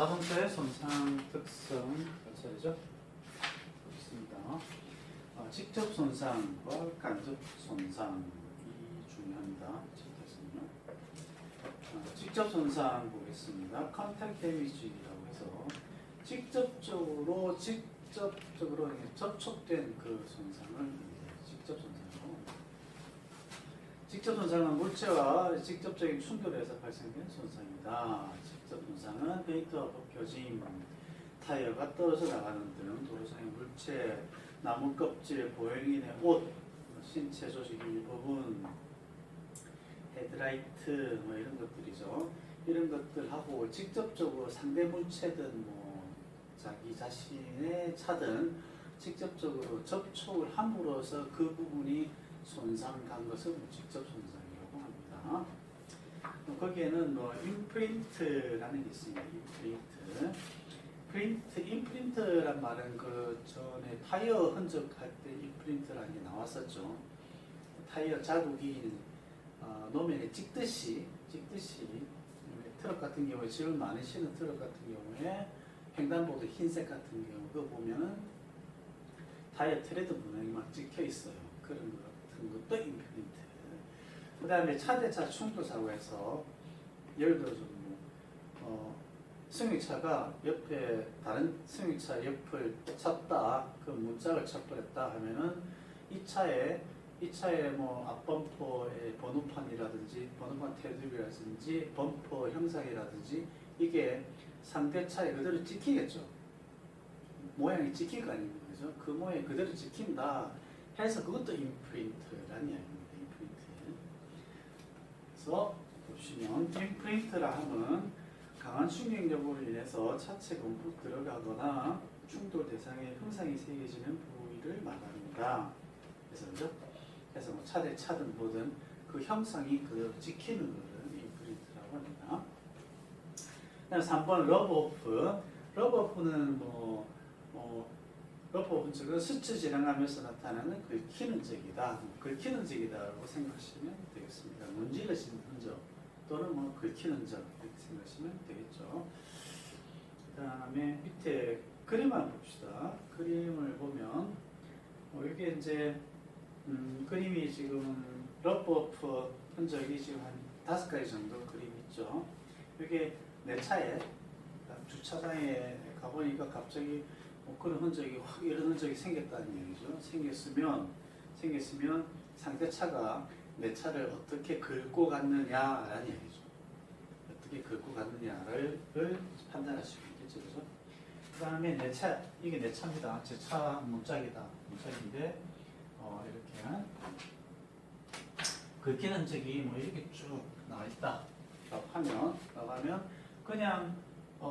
자동차의 손상 특성 차례죠. 보겠습니다. 직접 손상과 간접 손상이 중요합니다. 직접 손상 보겠습니다. 컨택 데미지라고 해서 직접적으로 접촉된 그 손상을 직접 손상으로. 직접 손상은 물체와 직접적인 충돌에서 발생된 손상이다. 직접 손상은 페인트와 벗겨짐, 타이어가 떨어져 나가는 등 도로상의 물체, 나무 껍질, 보행인의 옷, 신체 조직 일부분, 헤드라이트 뭐 이런 것들이죠. 이런 것들하고 직접적으로 상대 물체든 뭐 자기 자신의 차든 직접적으로 접촉을 함으로써 그 부분이 손상간 것을 직접 손상이라고 합니다. 거기에는 뭐 임프린트라는 게 있습니다. 임프린트란 말은 그 전에 타이어 흔적할 때 임프린트라는 게 나왔었죠. 타이어 자국이 노면에 찍듯이 트럭 같은 경우에 짐을 많이 실는 트럭 같은 경우에 횡단보도 흰색 같은 경우 그거 보면은 타이어 트레드 문양이 막 찍혀 있어요. 그런 것 같은 것도 임프린트. 그 다음에 차대차 충돌 사고에서 예를 들어서 승용차가 옆에 다른 승용차 옆을 찼다, 그 문짝을 쳐버렸다 하면은 이 차에 뭐 앞범퍼의 번호판이라든지 번호판 테두리라든지 범퍼 형상이라든지 이게 상대 차에 그대로 찍히겠죠. 모양이 찍힐 거 아닙니까? 그죠? 그 모양이 그대로 찍힌다 해서 그것도 임프린트라는 이야기입니다. 임프린트. 그래서 보시면 임프린트라 하면 강한 충격력으로 인해서 차체가 움푹 들어가거나 충돌 대상의 형상이 새겨지는 부위를 말합니다. 그래서 뭐 차든 뭐든 그 형상이 그대로 찍히는 것을 임프린트라고 합니다. 그다음 3번 러브오프. 러브오프는 러브오프는 즉은 스쳐 지나가면서 나타나는 긁히는 적이다. 긁히는 적이다라고 생각하시면 되겠습니다. 문질러지는 흔적 또는 뭐 긁히는 적 이렇게 생각하시면 되겠죠. 그 다음에 밑에 그림을 봅시다. 그림을 보면 이게 이제 그림이 지금 러브오프 흔적이 지금 한 5가지 정도 그림이 있죠. 이게 내 차에 주차장에 가보니까 갑자기 그런 흔적이 확 이런 흔적이 생겼다는 얘기죠. 생겼으면 상대 차가 내 차를 어떻게 긁고 갔느냐라는 얘기죠. 어떻게 긁고 갔느냐를 판단할 수 있겠죠. 그죠? 그 다음에 내 차, 이게 내 차입니다. 제 차 문짝이다. 문짝인데 이렇게 긁히는 흔적이 뭐 이렇게 쭉 나와 있다. 하면 그냥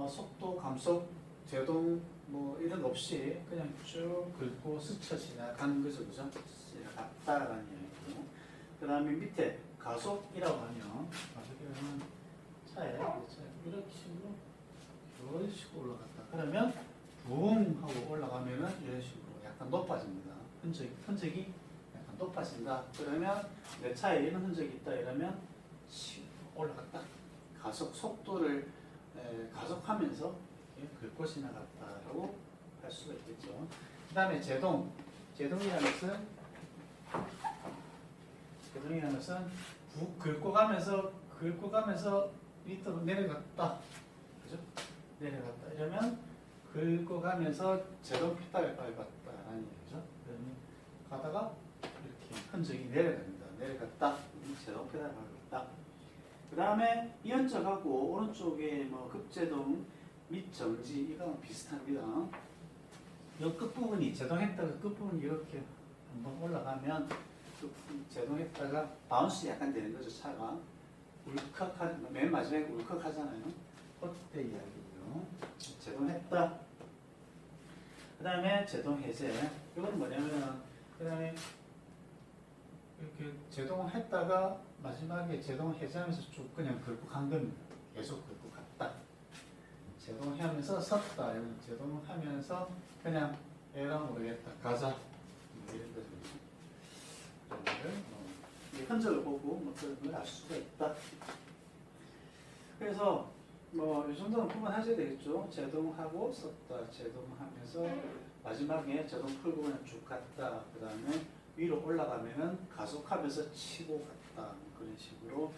속도 감속 제동 뭐 이런 없이 그냥 쭉 긁고 스쳐 지나가는 거죠. 그죠? 지나갔다라는 얘기고. 그 다음에 밑에 가속이라고 하면 차에 이렇게 식으로 이런 식으로 올라갔다. 그러면 붕 하고 올라가면은 이런 식으로 약간 높아집니다. 흔적이 약간 높아진다. 그러면 내 차에 이런 흔적이 있다. 이러면 올라갔다. 가속 속도를 가속하면서 긁고 지나갔다라고 할 수가 있겠죠. 그 다음에 제동이라는 것은 긁고 가면서 밑으로 내려갔다. 그죠? 내려갔다. 이러면 긁고 가면서 제동 피다를 밟았다라는 얘기죠. 그러면 가다가 이렇게 흔적이 내려갑니다. 내려갔다. 제동 피다를 밟았다. 그 다음에 이 흔적하고 오른쪽에 뭐 급제동 및 정지 이거랑 비슷합니다. 이 끝부분이 제동했다가 끝부분이 이렇게 한번 올라가면 제동했다가 바운스 약간 되는 거죠. 차가 맨 마지막에 울컥하잖아요. 그때 이야기고요. 제동했다. 그 다음에 제동 해제. 이건 뭐냐면 그 다음에 이렇게 제동했다가 마지막에 제동 해제하면서 쭉 그냥 긁고 간 겁니다. 계속 긁고 갔다. 제동하면서 섰다. 제동하면서 그냥 에라 모르겠다. 가자. 이런 거죠. 이 흔적을 보고 뭐 그런 걸 알 수가 있다. 그래서 뭐 이 정도는 구분하셔야 되겠죠. 제동하고 섰다, 제동하면서 마지막에 제동 풀고 그냥 쭉 갔다. 그 다음에 위로 올라가면은 가속하면서 치고 갔다. 그런 식으로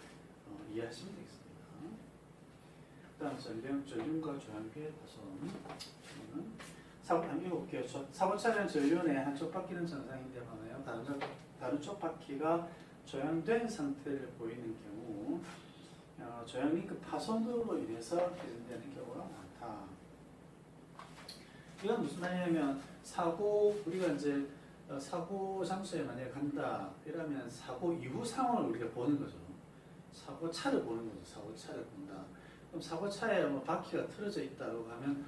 이해하시면 되겠습니다. 그 다음 전륜과 조향기의 파손. 사고 한번 읽어볼게요. 사고차량 전륜의 한쪽 바퀴는 정상인데 봐요. 다른 쪽 바퀴가 조향된 상태를 보이는 경우 조향 링크 파손으로 인해서 개선되는 경우가 많다. 이건 무슨 말이냐면 우리가 이제 사고 장소에 만약에 간다 이러면 사고 이후 상황을 우리가 보는 거죠. 사고 차를 보는 거죠. 사고 차를 본다. 그럼 사고 차에 뭐 바퀴가 틀어져 있다고 하면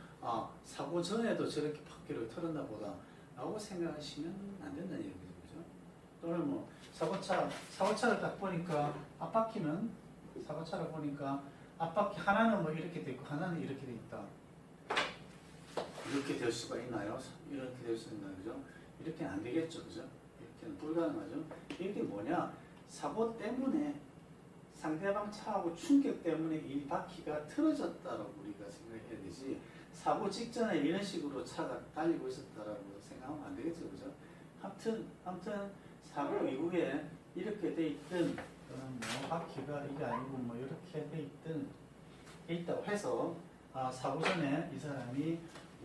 사고 전에도 저렇게 바퀴를 틀었나 보다 라고 생각하시면 안 된다는 얘기죠. 그죠? 또는 뭐 사고차를 딱 보니까 앞바퀴는 사고차를 보니까 앞바퀴 하나는 뭐 이렇게 돼 있고 하나는 이렇게 돼 있다. 이렇게 될 수가 있나요? 이렇게 될 수 있나요? 그죠? 이렇게는 안 되겠죠. 그죠? 이렇게는 불가능하죠. 이게 뭐냐? 사고 때문에 상대방 차하고 충격 때문에 이 바퀴가 틀어졌다라고 우리가 생각해야 되지, 사고 직전에 이런 식으로 차가 달리고 있었다라고 생각하면 안 되겠죠. 그죠? 아무튼 사고 이후에 이렇게 돼 있든 뭐 바퀴가 이게 아니고 뭐 이렇게 돼 있다고 해서 사고 전에 이 사람이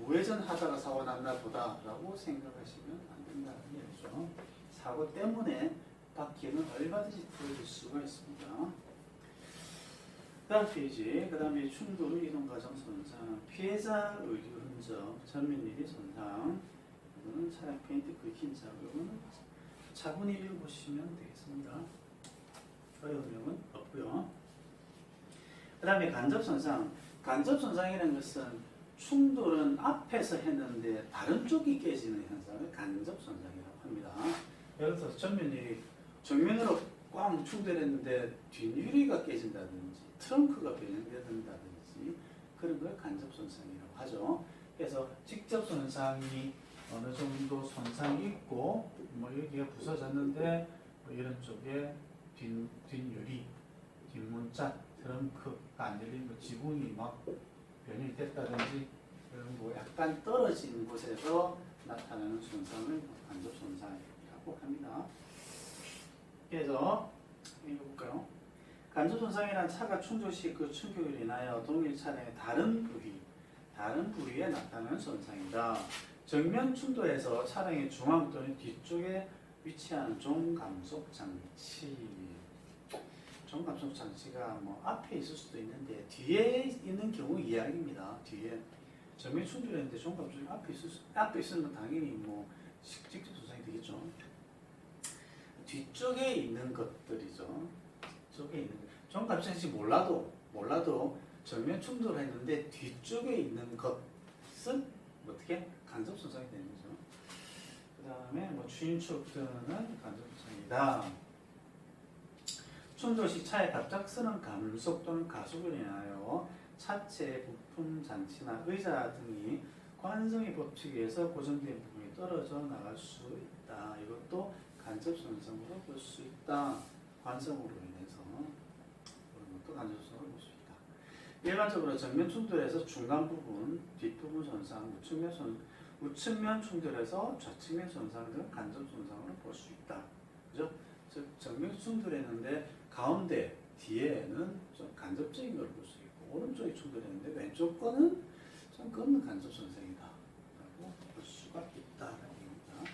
우회전하다가 사고 났나 보다라고 생각하시면 안 된다는 얘기죠. 사고 때문에 바퀴는 얼마든지 틀어질 수가 있습니다. 그 다음 페이지, 그 다음에 충돌, 이동과정 손상, 피해자 의료 흔적, 전면유리 손상, 이거는 차량 페인트 긁힌 자국, 이거는 차분히 읽어보시면 되겠습니다. 어려운 점은 없고요. 그 다음에 간접 손상. 간접 손상이라는 것은 충돌은 앞에서 했는데 다른 쪽이 깨지는 현상을 간접 손상이라고 합니다. 예를 들어서 정면으로 꽝 충돌했는데 뒷유리가 깨진다든지 트렁크가 변형된다든지 그런 걸 간접 손상이라고 하죠. 그래서 직접 손상이 어느 정도 손상이 있고 뭐 여기가 부서졌는데 뭐 이런 쪽에 뒷유리, 뒷문자, 트렁크가 안 열린 뭐 지붕이 막 변형이 됐다든지 그런 뭐 약간 떨어진 곳에서 나타나는 손상을 간접 손상이라고 합니다. 그래서 읽어볼까요? 간접 손상이란 차가 충돌 시 그 충격으로 인하여 동일 차량의 다른 부위에 나타나는 손상이다. 정면 충돌에서 차량의 중앙 또는 뒤쪽에 위치한 종감속 장치. 종감속 장치가 뭐 앞에 있을 수도 있는데 뒤에 있는 경우 이야기입니다. 뒤에 정면 충돌했는데 종감속이 앞에 있으면 당연히 뭐 직접 손상이 되겠죠. 뒤쪽에 있는 것들이죠. 뒤쪽에 있는 종감속이 몰라도 정면 충돌했는데 뒤쪽에 있는 것은 어떻게 간접 손상이 되는 거죠. 그 다음에 뭐 추인축 등은 간접 손상이다. 충돌 시 차의 갑작스런 감속 또는 가속으로 인하여 차체 부품 장치나 의자 등이 관성의 법칙에 의해서 고정된 부분이 떨어져 나갈 수 있다. 이것도 간접 손상으로 볼 수 있다. 관성으로 인해서 그런 것도 간접 손상으로 볼 수 있다. 일반적으로 정면 충돌에서 중간 부분, 뒷부분 손상, 우측면 충돌에서 좌측면 손상 등 간접 손상으로 볼 수 있다. 그죠? 즉 정면 충돌했는데 가운데 뒤에는 좀 간접적인 걸 볼 수 있고 오른쪽이 충돌했는데 왼쪽 거는 좀 그건 간접 손상이다 라고 볼 수가 있다라는 얘기입니다.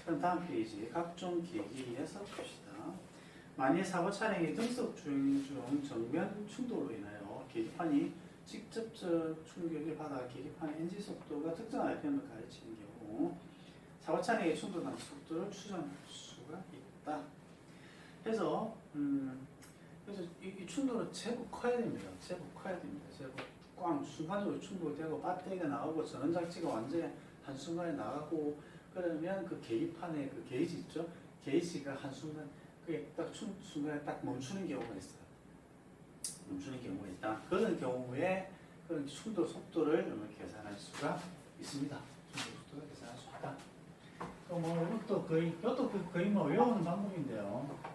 그럼 다음 페이지 각종 계기에서 봅시다. 만일 사고 차량이 등속 주행 중 정면 충돌로 인하여 계기판이 직접적 충격을 받아 계기판의 NG 속도가 특정 RPM을 가르치는 경우 사고 차량의 충돌 속도를 추정할 수가 있다. 그래서 이 충돌은 제법 커야 됩니다. 제법 꽝 순간적으로 충돌되고 배터리가 나오고 전원장치가 완전히 한순간에 나가고 그러면 그 계기판에 그 게이지 있죠? 게이지가 한순간 그게 딱 순간에 딱 멈추는 경우가 있어요. 멈추는 경우가 있다. 그런 경우에 그런 충돌 속도를 계산할 수가 있습니다. 충돌 속도를 계산할 수 있다. 또 뭐 이것도 거의 뭐 외우는 방법인데요.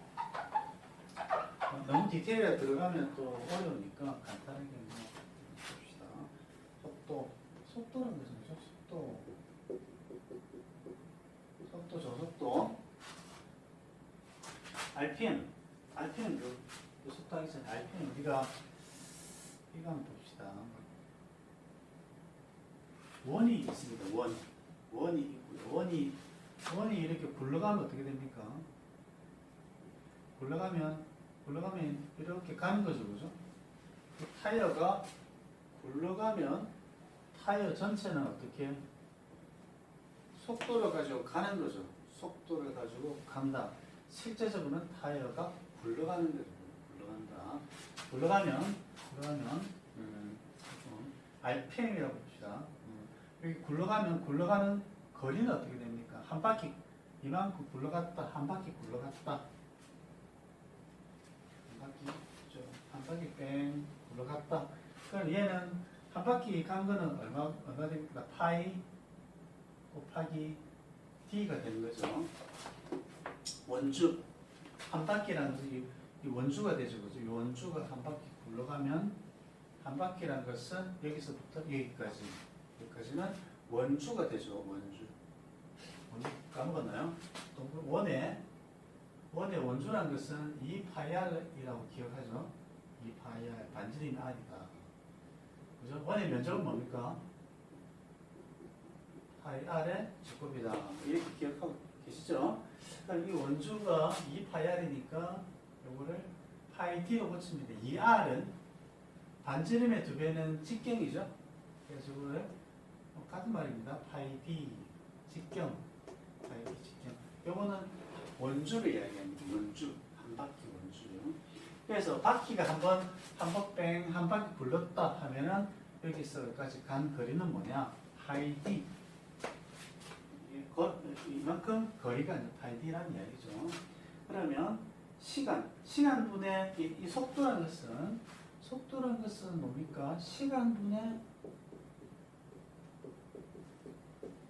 너무 디테일에 들어가면 또 어려우니까 간단하게 한번 봅시다. 속도라는 것은 뭐죠? 저속도. RPM 그 속도 하기 전에 RPM 우리가 이거 한번 봅시다. 원이 있습니다. 원이 있고요. 원이 이렇게 굴러가면 어떻게 됩니까? 굴러가면 이렇게 가는 거죠, 그죠? 그 타이어가 굴러가면 타이어 전체는 어떻게 속도를 가지고 가는 거죠. 속도를 가지고 간다. 실제적으로는 타이어가 굴러가는 거죠. 굴러가면 RPM이라고 봅시다. 여기 굴러가는 거리는 어떻게 됩니까? 한 바퀴 이만큼 굴러갔다, 한 바퀴 굴러갔다. 한 바퀴 뺑 굴러갔다. 그럼 얘는 한 바퀴 간 거는 얼마 됩니까? 파이 곱하기 d가 되는 거죠. 원주 한 바퀴라는 것이 이 원주가 되죠, 그죠? 이 원주가 한 바퀴 굴러가면 한 바퀴라는 것은 여기서부터 여기까지는 원주가 되죠. 원주 까먹었나요? 원의 원주라는 것은 2파이R이라고 기억하죠. 2파이R 반지름 R이다. 그죠? 원의 면적은 뭡니까? 파이R의 제곱이다. 이렇게 기억하고 계시죠? 그럼 이 원주가 2파이R이니까 요거를 파이 D로 고칩니다. 2R은 반지름의 2배는 직경이죠. 그래서 이거를 같은 말입니다. 파이 D 직경. 파이 D 직경. 요거는 원주를 이야기합니다. 원주. 한 바퀴 원주. 그래서 바퀴가 한 바퀴 굴렀다 하면은 여기서 여기까지 간 거리는 뭐냐? 파이 D. 이만큼 거리가 이제 파이 D라는 이야기죠. 그러면 시간분의 이 속도라는 것은 뭡니까? 시간분의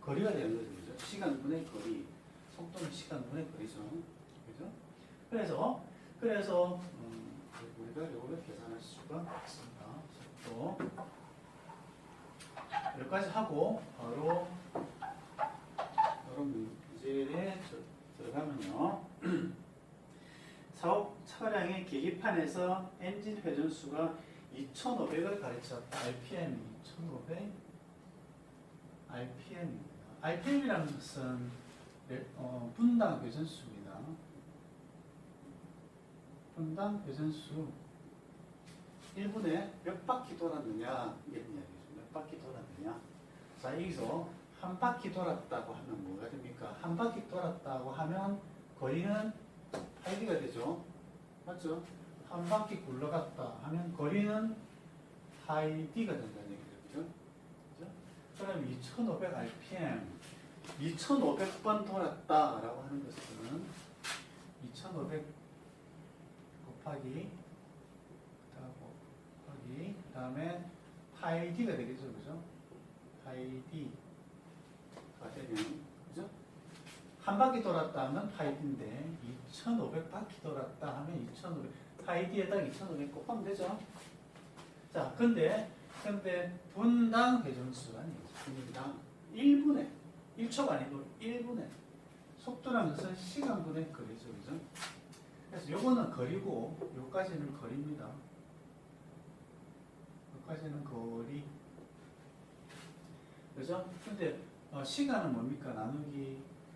거리가 되는 거죠. 그죠? 시간분의 거리. 속도는 시간분의 거리죠. 그죠? 그래서 우리가 이걸 계산할 수가 있습니다. 속도. 여기까지 하고 바로 문제에 들어가면요. 사업 차량의 계기판에서 엔진 회전수가 2,500을 가르쳤다. RPM 2,500 RPM입니다. RPM이라는 것은 분당 회전수입니다. 분당 회전수 1분에 몇 바퀴 돌았느냐 이런 이야기죠. 몇 바퀴 돌았느냐. 자, 여기서 한 바퀴 돌았다고 하면 뭐가 됩니까? 한 바퀴 돌았다고 하면 거리는 8D가 되죠. 맞죠? 한 바퀴 굴러갔다 하면 거리는 8D가 된다는 얘기죠. 그죠? 그럼 2,500 RPM 2,500번 돌았다라고 하는 것은 2,500 곱하기 그 다음에 8D가 되겠죠. 그죠? 8D가 되면 그죠? 한 바퀴 돌았다 하면 8D인데 2,500바퀴 돌았다 하면 2,500 8D에다 2,500 곱하면 되죠. 자, 근데 분당 회전수라는 얘기죠. 분당 1분에 1초가 아니고 1분에 속도라는 것은 시간분의 거리죠. 그죠? 그래서 요거는 거리고 요까지는 거리입니다. 요까지는 거리. 그죠? 근데 시간은 뭡니까?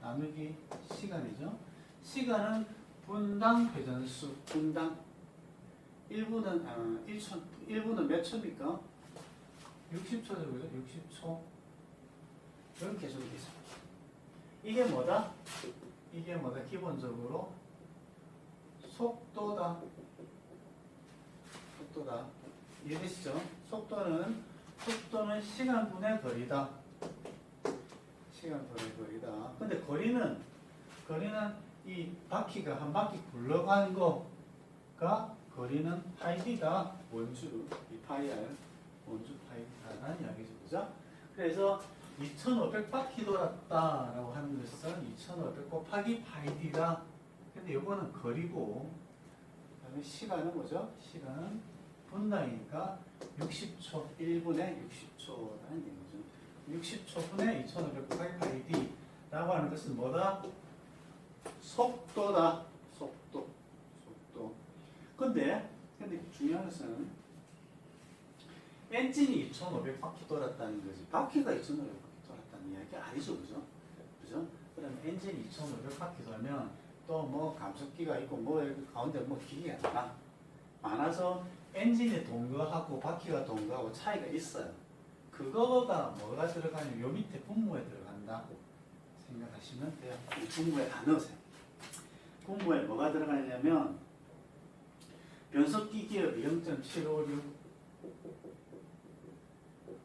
나누기 시간이죠. 시간은 분당 회전수. 분당 1분은 몇 초입니까? 60초죠. 그죠? 60초. 이렇게 해주면 되죠. 이게 뭐다? 기본적으로 속도다. 이해되시죠? 속도는 시간분의 거리다. 시간분의 거리다. 근데 거리는 이 바퀴가 한 바퀴 굴러간 거가 거리는 파이디가 원주, 이 파이R 원주 파이디라는 이야기죠. 그죠? 그래서 2,500바퀴 돌았다라고 하는 것은 2,500 곱하기 파이디다. 근데 이거는 거리고 그러면 시간은 뭐죠? 시간은 분당이니까 60초, 1분에 60초라는 얘기죠. 60초분에 2500 곱하기 파이 d 라고 하는 것은 뭐다? 속도다. 속도. 근데 중요한 것은 엔진이 2500바퀴 돌았다는 거지. 바퀴가 2500바퀴 돌았다는 이야기 아니죠. 그죠? 그러면 엔진이 2500바퀴 돌면 또 뭐 감속기가 있고 뭐 가운데 뭐 기계가 많아서 엔진의 동거하고 바퀴가 동거하고 차이가 있어요. 그거가 뭐가 들어가냐면 요 밑에 분모에 들어간다 생각하시면 돼요. 이 분모에 다 넣으세요. 분모에 뭐가 들어가냐면 변속기 기업이 0.756,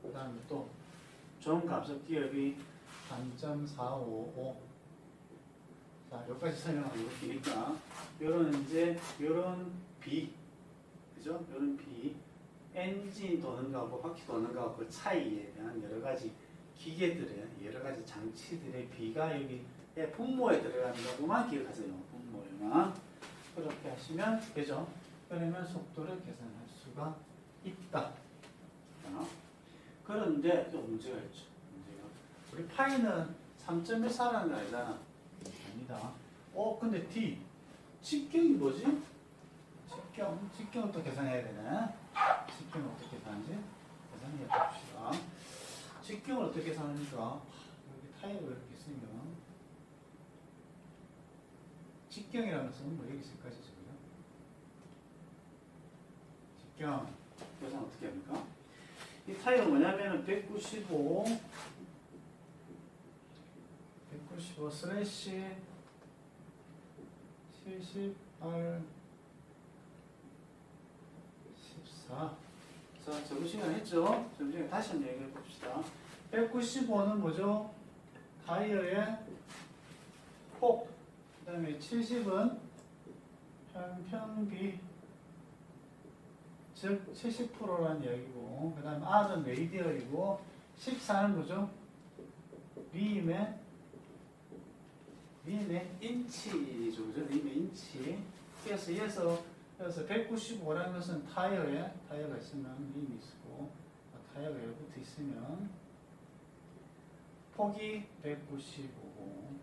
그 다음에 또 좋은 감속 기업이 3.455. 자, 여기까지 설명하고 이렇게니까 요런 B, 그죠? 요런 B, 엔진 도는 거하고 바퀴 도는 거하고 그 차이에 대한 여러 가지 기계들의 여러 가지 장치들의 B가 여기 분모에 들어가는 거고만 기억하세요. 분모에만 그렇게 하시면 되죠. 그러면 속도를 계산할 수가 있다. 그런데 또 문제가 있죠. 우리 파이는 3.14라는 거 알잖아. 아니다. 근데 D 직경이 뭐지? 직경은 또 계산해야 되네. 직경은 어떻게 계산하지? 계산해 봅시다. 직경을 어떻게 계산합니까? 여기 타이어가 이렇게 있으면 직경이라는 것은 뭐 여기 있을까지죠, 그죠? 직경 계산 어떻게 합니까? 이 타이어가 뭐냐면은 195 슬래시 78 14. 자, 점심시간 했죠? 점심시간 다시 한번 얘기해 봅시다. 195는 뭐죠? 타이어의 폭. 그 다음에 70은 편평비, 즉 70%라는 이야기고, 그 다음에 R은 레디얼이고, 14는 뭐죠? 미임의 인치죠. 그죠? 미임의 인치. 그래서 195라는 것은 타이어가 있으면 미임이 있고, 타이어가 여기 붙어 있으면 폭이 195고,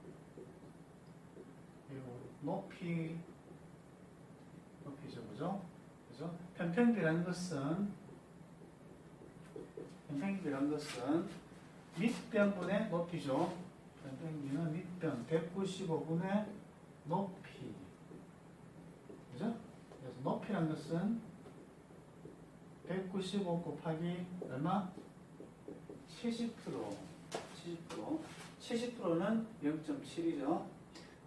그리고 높이죠. 그죠? 편평비라는 것은 밑변분의 높이죠. 편평비는 밑변 195분의 높이. 그죠? 그래서 높이라는 것은 195 곱하기 얼마? 70%. 70%는 0.7이죠.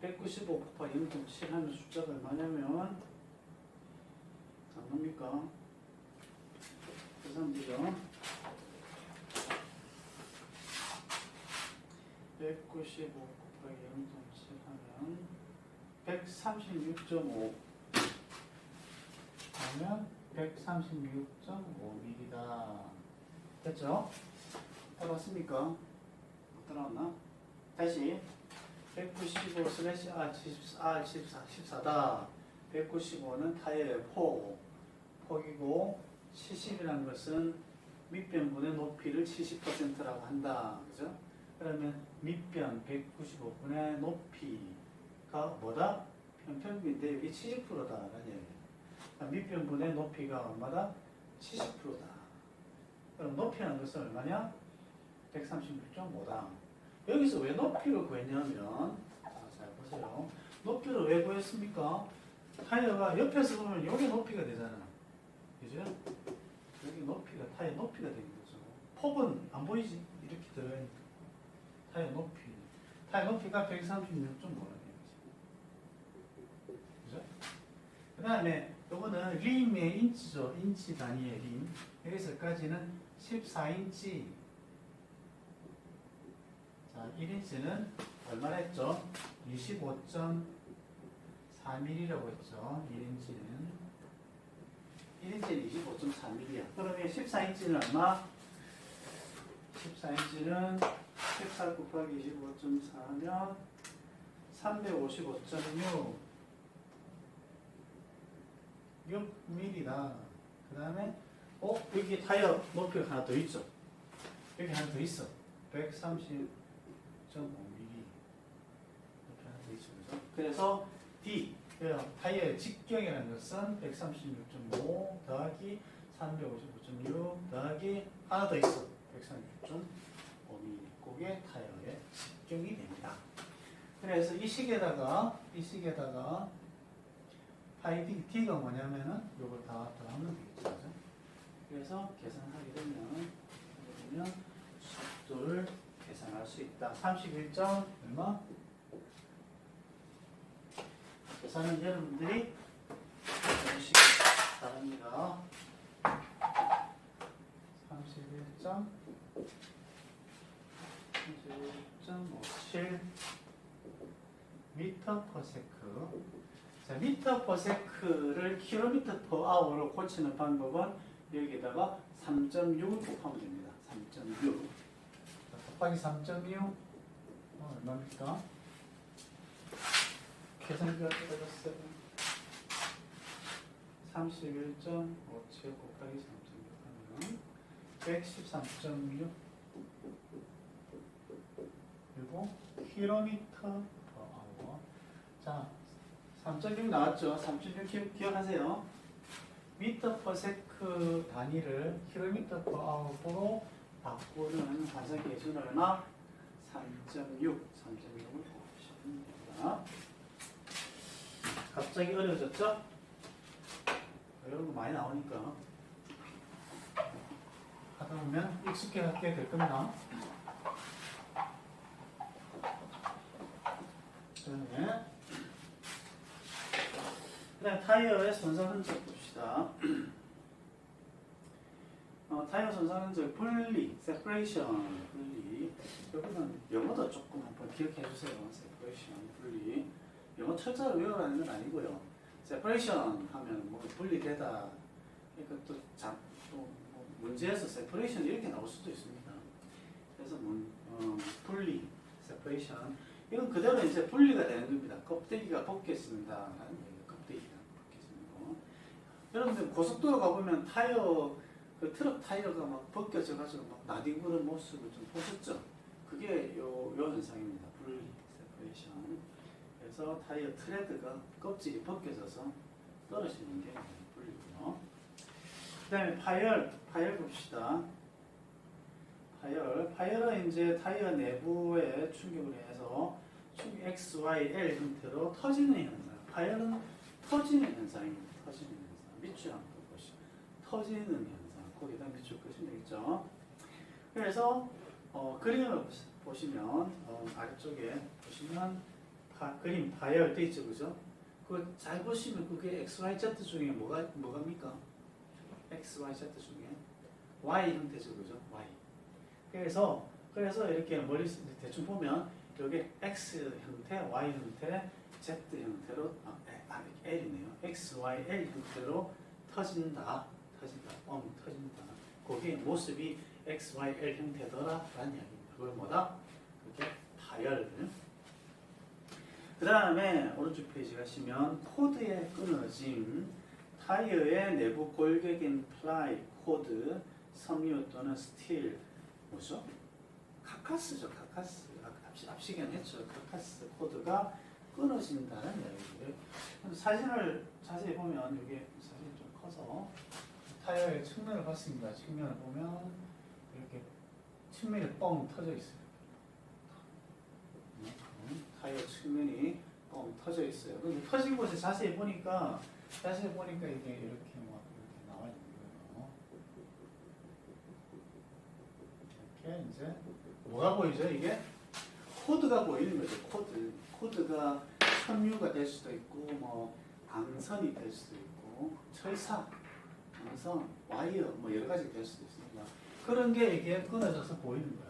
195 곱하기 0.7 하면 숫자가 얼마냐면 얼마입니까? 계산되죠? 195 곱하기 0.7 하면 136.5 하면 136.5mm다. 됐죠? 따라왔습니까? 못 따라왔나? 다시 195 슬래시 R14다. 195는 타이어의 폭이고 70이라는 것은 밑변분의 높이를 70%라고 한다. 그죠? 그러면 밑변 195분의 높이가 뭐다? 편평비인데 여기 70%다. 라는 얘기예요. 밑변분의 높이가 얼마다? 70%다. 그럼 높이라는 것은 얼마냐? 136.5다. 여기서 왜 높이를 구했냐면, 잘 보세요. 높이를 왜 구했습니까? 타이어가 옆에서 보면 여기 높이가 되잖아. 그죠? 여기 높이가, 타이어 높이가 되는 거죠. 폭은 안 보이지? 이렇게 들어가니까. 타이어 높이가 136.5라는 얘기죠. 그죠? 그 다음에 요거는 림의 인치죠. 인치 단위의 림. 여기서까지는 14인치. 자, 1인치는 얼마나 했죠? 25.4mm라고 했죠. 1인치는 25.4mm야. 그러면 14인치는 얼마? 14인치는 14 곱하기 25.4면 355.6. 6mm다. 그 다음에 여기 타이어 높이가 하나 더 있죠. 여기 하나 더 있어. 130.5mm 이렇게 하나 더 있죠. 그죠? 그래서 D 타이어의 직경이라는 것은 136.5 더하기 355.6 더하기 하나 더 있어. 136.5mm. 그게 타이어의 직경이 됩니다. 그래서 이 식에다가 파이 D가 뭐냐면은 요걸 다 더하면 되겠죠. 그죠? 그래서 계산하게 되면 속도를 계산할 수 있다. 31점 얼마? 계산은 여러분들이 하시기 바랍니다. 31.57 미터 퍼 세크. 자, 미터 퍼 세크를 킬로미터 퍼 아워로 고치는 방법은 여기에다가 3.6을 곱하면 됩니다. 3.6 곱하기 3.6 얼마입니까? 계산기가 떨어졌어요. 31.57 곱하기 3.6 하면 113.6 그리고 킬로미터 퍼 아워. 자, 3.6 나왔죠? 3.6 기억하세요. 미터 퍼 세크 단위를 킬로미터 퍼 아워로 바꾸는 화사 기준은 얼마? 3.6. 3.6을 곱하시면 됩니다. 갑자기 어려워졌죠? 이런 거 많이 나오니까 하다 보면 익숙해지게 될 겁니다. 그다음에 타이어의 손상 흔적 봅시다. 타이어 손상 흔적 분리, separation, 분리. 여기는 영어도 조금 한번 기억해 주세요. separation, 분리. 영어 철자를 외우라는 건 아니고요. separation 하면 뭐 분리되다. 그러니까 또 문제에서 separation 이렇게 나올 수도 있습니다. 그래서 분리, separation. 이건 그대로 이제 분리가 되는 겁니다. 껍데기가 벗겼습니다. 껍데기가 벗겼습니다. 여러분들 고속도로 가보면 타이어, 그 트럭 타이어가 막 벗겨져가지고 막 나뒹구는 모습을 좀 보셨죠? 그게 요 현상입니다. 분리, separation. 그래서 타이어 트레드가 껍질이 벗겨져서 떨어지는 게 분리고요. 그 다음에 파열 봅시다. 파열은 이제 타이어 내부에 충격을 해서 충격 X, Y, L 형태로 터지는 현상. 파열은 터지는 현상입니다. 터지는 현상. 밑줄 한번 보시죠. 터지는 현상. 거기다 밑줄 끄시면 되겠죠. 그래서 그림을 보시면 아래쪽에 보시면 그림 파열 돼 있죠, 그죠? 그거 잘 보시면 그게 X, Y, Z 중에 뭐가입니까? X, Y, Z 중에 Y 형태죠, 그죠? Y. 그래서 이렇게 머리 대충 보면 여기 X 형태, Y 형태, Z 형태로 L이네요. X, Y, L 형태로 터진다. 터진다. 거기에 모습이 X, Y, L 형태더라라는 이야기입니다. 그걸 뭐다? 그게 파열. 그 다음에 오른쪽 페이지 가시면 코드의 끊어짐, 타이어의 내부 골격인 플라이, 코드, 섬유 또는 스틸, 뭐죠? 카카스죠. 카카스. 앞시경 했죠. 카카스 코드가 끊어진다는 이야기고요. 사진을 자세히 보면 이게 사진이 좀 커서 타이어의 측면을 봤습니다. 측면을 보면 이렇게 측면이 뻥 터져 있어요. 타이어 측면이 뻥 터져 있어요. 근데 터진 곳에 자세히 보니까 이게 이렇게 나와 있는 거예요. 이렇게 이제 뭐가 보이죠? 이게 코드가 보이는 거죠. 코드가 섬유가 될 수도 있고 뭐 강선이 될 수도 있고 철사, 강선, 와이어 뭐 여러 가지 될 수도 있습니다. 그런 게 이게 끊어져서 보이는 거예요.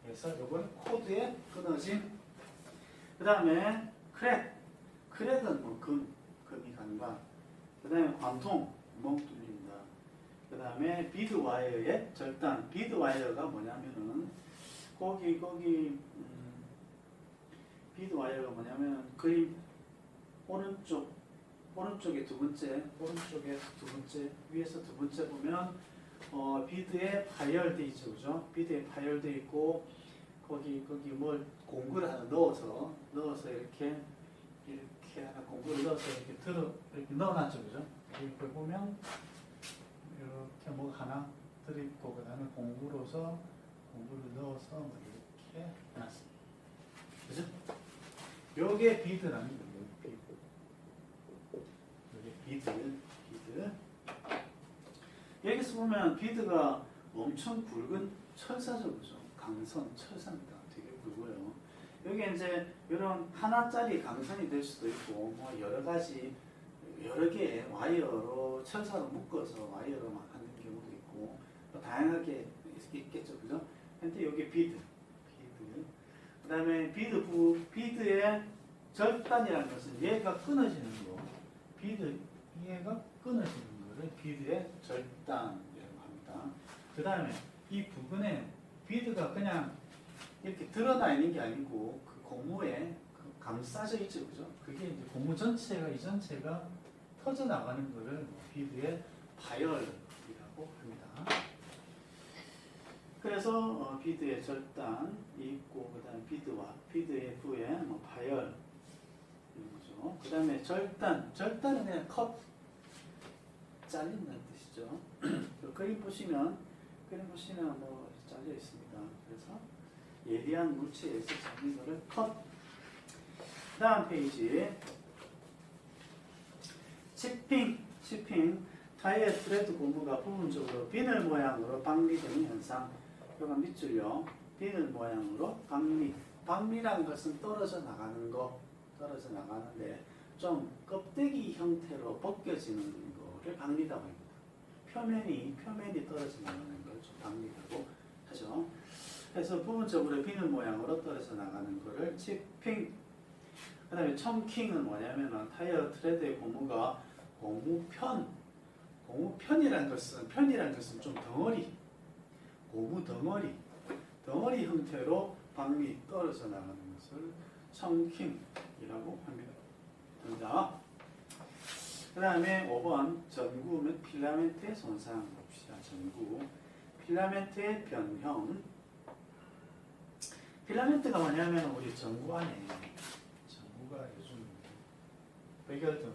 그래서 이건 코드의 끊어짐. 그 다음에 크랙은 뭐 금이 간다. 그 다음에 관통, 멍 뚫린다. 그 다음에 비드 와이어의 절단. 비드 와이어가 뭐냐면은 비드 와이어가 뭐냐면 그림 오른쪽 오른쪽에 두 번째, 오른쪽에 두 번째, 위에서 두 번째 보면 비드에 파열돼 있죠, 그죠? 비드에 파열돼 있고 거기 뭘 공구를 하나 넣어서 이렇게 하나 공구를 넣어서 이렇게 넣어놨죠, 그죠? 여기 보면 이렇게 뭐 하나 들있고 그다음에 공구를 넣어서 뭐 이렇게 놨습니다, 그죠? 요게 비드라는 거예요. 비드. 여기서 보면 비드가 엄청 굵은 철사죠, 그죠? 강선, 철사입니다. 되게 굵고요. 여기 이제 이런 하나짜리 강선이 될 수도 있고, 뭐 여러 개의 와이어로 철사로 묶어서 와이어로 막 하는 경우도 있고, 또 다양하게 있겠죠, 그죠? 근데 여기 비드. 그다음에 비드의 절단이라는 것은 얘가 끊어지는 거, 얘가 끊어지는 거를 비드의 절단이라고 합니다. 그 다음에 이 부분에 비드가 그냥 이렇게 드러나 있는 게 아니고 그 고무에 감싸져 있죠, 그죠? 그게 이제 고무 전체가 이 전체가 터져 나가는 거를 비드의 파열이라고 합니다. 그래서 비드의 절단이 있고 그다음 비드의 후에 파열 거죠. 그다음에 절단은 그냥 컷 잘린다는 뜻이죠. 그림 보시면 뭐 잘려 있습니다. 그래서 예리한 물체에서 잘린 거를 컷. 다음 페이지 치핑 타이어 트레드 고무가 부분적으로 비늘 모양으로 박리되는 현상. 이건 밑줄요. 비늘 모양으로 박리라는 것은 떨어져 나가는데 좀 껍데기 형태로 벗겨지는 거를 박리라고 합니다. 표면이 떨어져 나가는 걸 좀 박리라고 하죠. 그래서 부분적으로 비늘 모양으로 떨어져 나가는 거를 치핑. 그 다음에 첨킹은 뭐냐면은 타이어 트레드의 고무가 고무편이라는 것은 좀 고무 덩어리 형태로 박리 떨어져 나가는 것을 첨킹이라고 합니다. 그 다음에 5번 전구 및 필라멘트의 손상 봅시다. 전구, 필라멘트의 변형. 필라멘트가 뭐냐면 우리 전구가 요즘 백열등,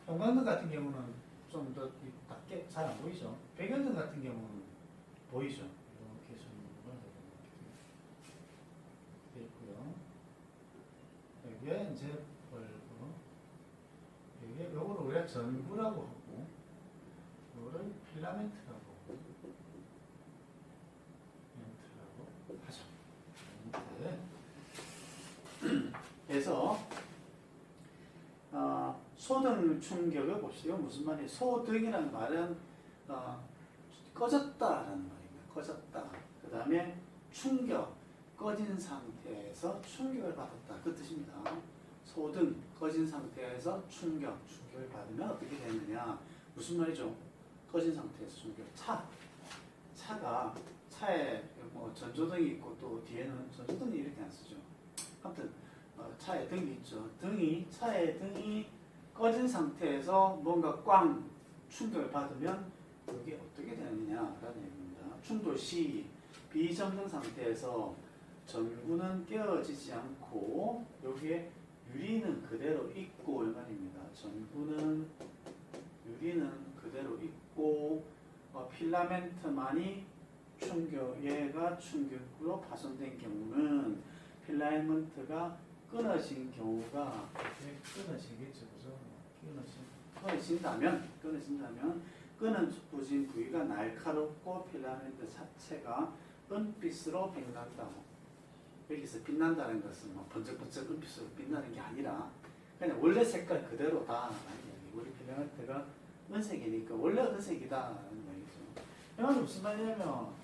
형광등 같은 경우는 좀 더 낮게 잘 안 보이죠. 백열등 같은 경우는 보이죠. 이렇게 전구가 되어 있고요. 여기에 이제 요거를 우리가 전구라고 하고, 요거를 필라멘트라고 하죠. 그래서 소등 충격을 보시죠. 무슨 말이에요? 소등이라는 말은 꺼졌다라는 말입니다. 꺼졌다. 그 다음에 충격, 꺼진 상태에서 충격을 받았다. 그 뜻입니다. 소등, 꺼진 상태에서 충격을 받으면 어떻게 되느냐? 무슨 말이죠? 꺼진 상태에서 충격. 차에 뭐 전조등이 있고 또 뒤에는 전조등이 이렇게 안 쓰죠. 아무튼 차에 등이 있죠. 차의 등이 꺼진 상태에서 뭔가 꽝 충격을 받으면 그게 어떻게 되느냐라는 얘기입니다. 충돌 시 비점등 상태에서 전구는 깨어지지 않고 여기에 유리는 그대로 있고 이 말입니다. 유리는 그대로 있고 필라멘트만이 얘가 충격으로 파손된 경우는 필라멘트가 끊어진 경우가 끊어지겠죠, 그죠? 끊어진다면 끊어진 부위가 날카롭고 필라멘트 자체가 은빛으로 빛난다고. 여기서 빛난다는 것은 뭐 번쩍번쩍 은빛으로 빛나는 게 아니라 그냥 원래 색깔 그대로다. 우리 필라멘트가 은색이니까 원래 은색이다라는 얘기죠. 이건 무슨 말이냐면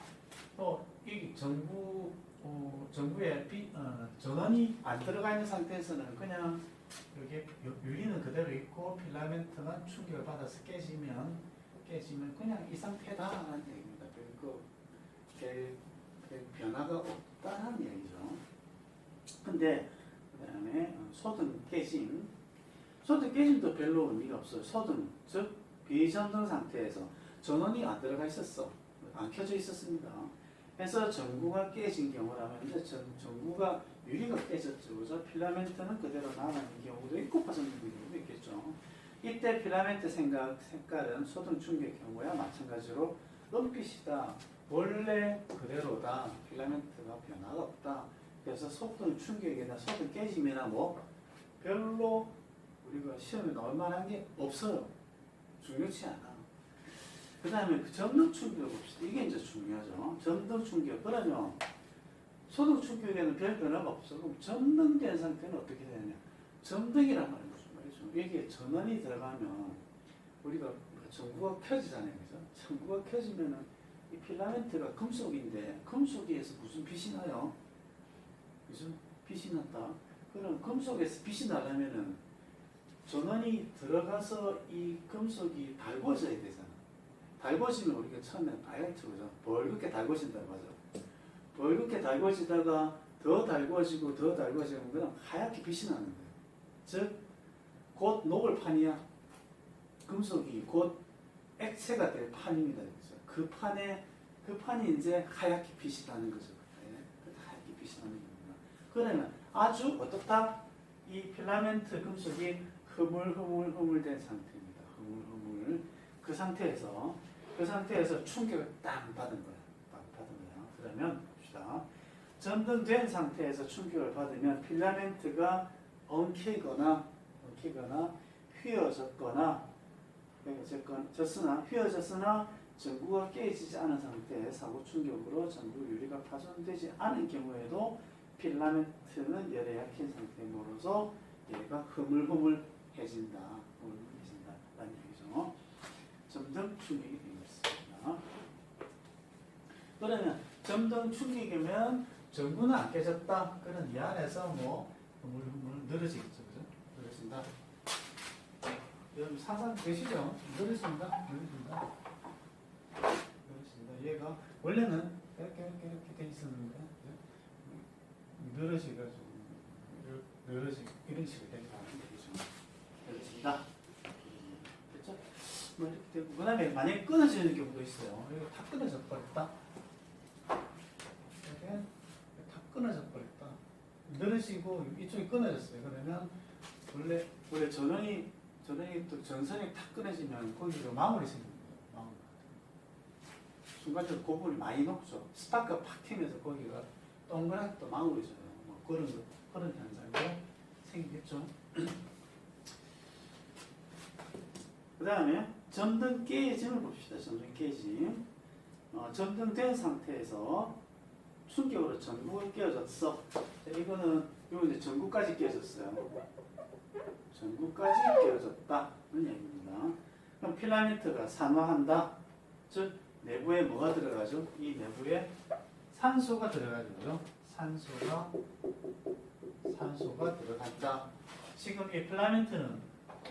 이 전구에 전원이 안 들어가 있는 상태에서는 그냥 여기 유리는 그대로 있고 필라멘트만 충격을 받아서 깨지면 그냥 이 상태다라는 얘기입니다. 별 변화가 없다는 얘기죠. 근데 그 다음에 소등 깨짐. 소등 깨짐도 별로 의미가 없어요. 소등, 즉 비전등 상태에서 전원이 안 들어가 있었어. 안 켜져 있었습니다. 그래서 전구가 깨진 경우라면 이제 전구가 유리가 깨졌죠. 그죠? 필라멘트는 그대로 남아있는 경우도 있고 파손되는 경우도 있겠죠. 이때 필라멘트 색깔은 소등 충격 경우야 마찬가지로 은빛이다. 원래 그대로다. 필라멘트가 변화가 없다. 그래서 소등 충격이나 소등 깨짐이나 뭐 별로 우리가 시험에 나올 만한 게 없어요. 중요치 않아. 그 다음에 그 전등 충격을 봅시다. 이게 이제 중요하죠. 전등 충격. 그러면 소등 충격에는 별 변화가 없어. 그럼 전등된 상태는 어떻게 되느냐. 전등이란 말은 무슨 말이죠. 여기에 전원이 들어가면 우리가 전구가 켜지잖아요. 그죠? 전구가 켜지면은 이 필라멘트가 금속인데 금속에서 무슨 빛이 나요? 그죠? 빛이 났다. 그럼 금속에서 빛이 나려면은 전원이 들어가서 이 금속이 달궈져야 되잖아. 달궈지면 우리가 처음에 알겠죠, 그죠? 벌겋게 달궈진다고 하죠. 벌겋게 달궈지다가 더 달궈지고 더 달궈지면 그냥 하얗게 빛이 나는 거예요. 즉, 곧 녹을 판이야. 금속이 곧 액체가 될 판입니다. 그죠? 그 판이 이제 하얗게 빛이 나는 거죠. 네? 하얗게 빛이 나는 겁니다. 그러면 아주 어떻다? 이 필라멘트 금속이 흐물흐물된 상태입니다. 흐물흐물. 그 상태에서 충격을 딱 받은 거야. 그러면 봅시다. 전등된 상태에서 충격을 받으면 필라멘트가 엉키거나 휘어졌으나 전구가 깨지지 않은 상태의 사고 충격으로 전구 유리가 파손되지 않은 경우에도 필라멘트는 열에 약한 상태로서 얘가 흐물흐물해진다. 라는 얘기죠. 점등 충격이 되는 것입니다. 그러면 점등 충격이면 전구는 안 깨졌다. 그런 이 안에서 뭐 흐물흐물 늘어지겠죠. 그죠? 늘어진다. 여러분 상상되시죠? 늘어진다. 얘가 원래는 이렇게 돼 있었는데 늘어지가지고 이런 식으로 되게 많은 얘기죠. 늘어진다. 됐죠? 뭐 이렇게 되고 그 다음에 만약에 끊어지는 경우도 있어요. 이거 다 끊어져 버렸다. 이렇게 다 끊어져 버렸다. 늘어지고 이쪽이 끊어졌어요. 그러면 원래 전원이 또 전선이 탁 끊어지면 거기서 마모리 생깁니다. 마모리. 순간적으로 고분이 많이 녹죠. 스파크가 팍 튀면서 거기가 동그랗게 또 마모리져요. 뭐 그런 현상도 생기겠죠. 그 다음에 점등 깨짐을 봅시다. 점등 깨짐. 점등된 상태에서 충격으로 전구가 깨어졌어. 자, 이거는 이제 전구까지 깨졌어요. 전구까지 깨어졌다는 얘기입니다. 그럼 필라멘트가 산화한다. 즉 내부에 뭐가 들어가죠? 이 내부에 산소가 들어가죠. 산소가 들어간다. 지금 이 필라멘트는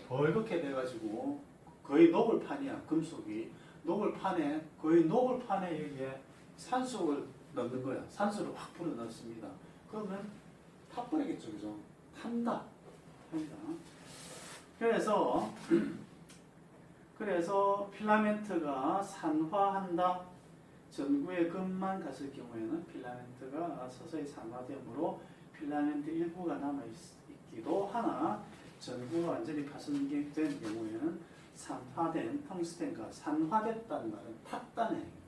벌겋게 돼가지고 거의 녹을 판이야. 금속이 녹을 판에 여기에 산소를 넣는 거야. 산소를 확 불어 넣습니다. 그러면 타버리겠죠, 그죠? 탄다. 그래서 필라멘트가 산화한다. 전구의 금만 갔을 경우에는 필라멘트가 서서히 산화되므로 필라멘트 일부가 남아있기도 하나 전구가 완전히 파손된 경우에는 산화된 텅스텐과 산화됐다는 말은 탔다는 얘기입니다.